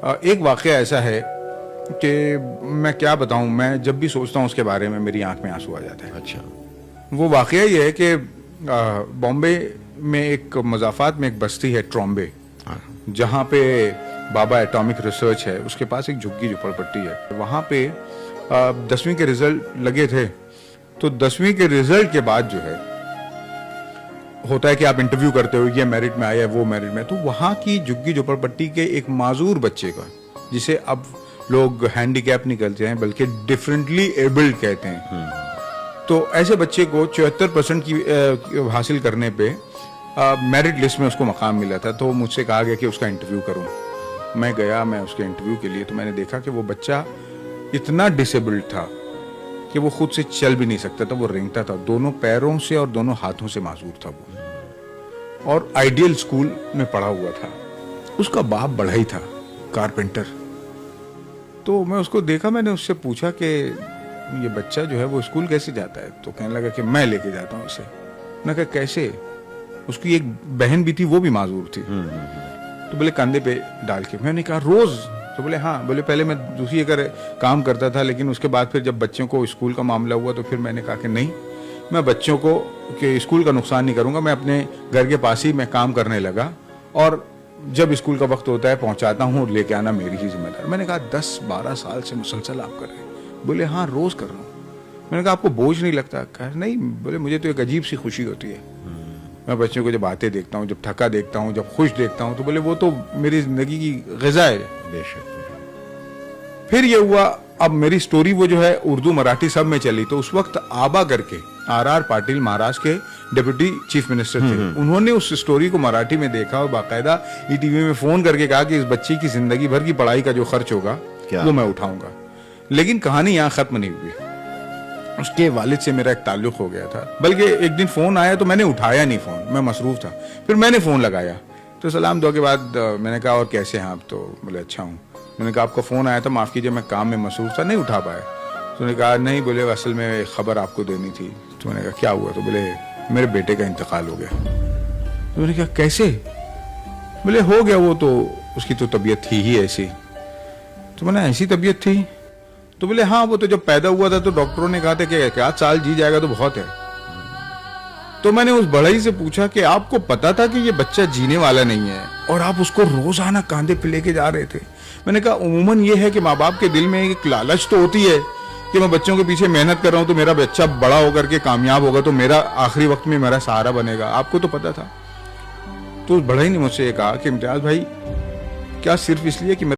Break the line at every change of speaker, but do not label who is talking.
एक वाक़या ऐसा है कि मैं क्या बताऊं, मैं जब भी सोचता हूं उसके बारे में मेरी आंख में आंसू आ जाता है।
अच्छा।
वो वाक़या ये है कि बॉम्बे में एक मुज़ाफ़ात में एक बस्ती है ट्रॉम्बे, जहाँ पे बाबा एटॉमिक रिसर्च है, उसके पास एक झुग्गी झोपड़पट्टी है। वहाँ पे 10वीं के रिजल्ट लगे थे, तो 10वीं के रिजल्ट के बाद जो है होता है कि आप इंटरव्यू करते हो, ये मेरिट में आया है, वो मेरिट में। तो वहाँ की झुग्गी झोपड़पट्टी के एक माजूर बच्चे का, जिसे अब लोग हैंडीकैप नहीं कहते हैं बल्कि डिफरेंटली एबल्ड कहते हैं, तो ऐसे बच्चे को 74% की हासिल करने पे मेरिट लिस्ट में उसको मकाम मिला था। तो मुझसे कहा गया कि उसका इंटरव्यू करूं। मैं गया, मैं उसके इंटरव्यू के लिए, तो मैंने देखा कि वो बच्चा इतना डिसेबल्ड था कि वो खुद से चल भी नहीं सकता था, वो रेंगता था, दोनों पैरों से और दोनों हाथों से माजूर था वो, और आइडियल स्कूल में पढ़ा हुआ था। उसका बाप बढ़ई था, कारपेंटर। तो मैं उसको देखा, मैंने उससे पूछा कि ये बच्चा जो है वो स्कूल कैसे जाता है? तो कहने लगा कि मैं लेके जाता हूँ उसे। मैंने कहा कैसे? उसकी एक बहन भी थी, वो भी माजूर थी। तो बोले कंधे पे डाल के। मैंने कहा रोज? तो बोले हाँ। बोले पहले मैं दूसरी अगर काम करता था, लेकिन उसके बाद फिर जब बच्चों को स्कूल का मामला हुआ तो फिर मैंने कहा कि नहीं, मैं बच्चों को के स्कूल का नुकसान नहीं करूंगा, मैं अपने घर के पास ही मैं काम करने लगा, और जब स्कूल का वक्त होता है पहुंचाता हूँ, लेके आना मेरी ही जिम्मेदारी। मैंने कहा 10-12 साल से मुसलसल आप कर रहे हैं? बोले हाँ रोज कर रहा हूँ। मैंने कहा आपको बोझ नहीं लगता? कहा नहीं। बोले मुझे तो एक अजीब सी खुशी होती है, मैं बच्चों को जब आते देखता हूँ, जब थका देखता हूँ, जब खुश देखता हूँ, तो बोले वो तो मेरी जिंदगी की ग़िज़ा है।
बेशक।
फिर ये हुआ, अब मेरी स्टोरी वो जो है उर्दू मराठी सब में चली। तो उस वक्त आबा करके आर पाटिल महाराष्ट्र के डिप्टी चीफ मिनिस्टर थे, उन्होंने उस स्टोरी को मराठी में देखा और बाकायदा ईटीवी में फोन करके कहा कि इस बच्ची की जिंदगी भर की पढ़ाई का जो खर्च होगा वो मैं उठाऊंगा। लेकिन कहानी यहाँ खत्म नहीं हुई, उसके वालिद से मेरा एक ताल्लुक हो गया था। बल्कि एक दिन फोन आया तो मैंने उठाया नहीं फोन, मैं मसरूफ था। फिर मैंने फोन लगाया तो सलाम दुआ के बाद मैंने कहा और कैसे हैं आप? तो बोले अच्छा हूँ। मैंने कहा आपका फोन आया था, माफ कीजिए मैं काम में मसरूफ था, नहीं उठा पाया। तो उन्होंने कहा नहीं, बोले असल में एक खबर आपको देनी थी। तो मैंने कहा क्या हुआ? तो बोले मेरे बेटे का इंतकाल हो गया। तो मैंने कहा कैसे? बोले हो गया, वो तो उसकी तो तबीयत थी ही ऐसी। तो मैंने ऐसी तबीयत थी? तो बोले हाँ, वो तो जब पैदा हुआ था तो डॉक्टरों ने कहा था कि 1 साल जी जाएगा तो बहुत है। तो मैंने उस बढ़ई से पूछा कि आपको पता था कि ये बच्चा जीने वाला नहीं है और आप उसको रोजाना कांधे पे लेके जा रहे थे? मैंने कहा उमूमन ये है कि माँ बाप के दिल में एक लालच तो होती है कि मैं बच्चों के पीछे मेहनत कर रहा हूं तो मेरा बच्चा बड़ा होकर के कामयाब होगा तो मेरा आखिरी वक्त में मेरा सहारा बनेगा। आपको तो पता था। तो उस बढ़ई ने मुझसे कहा कि इम्तियाज भाई, क्या सिर्फ इसलिए कि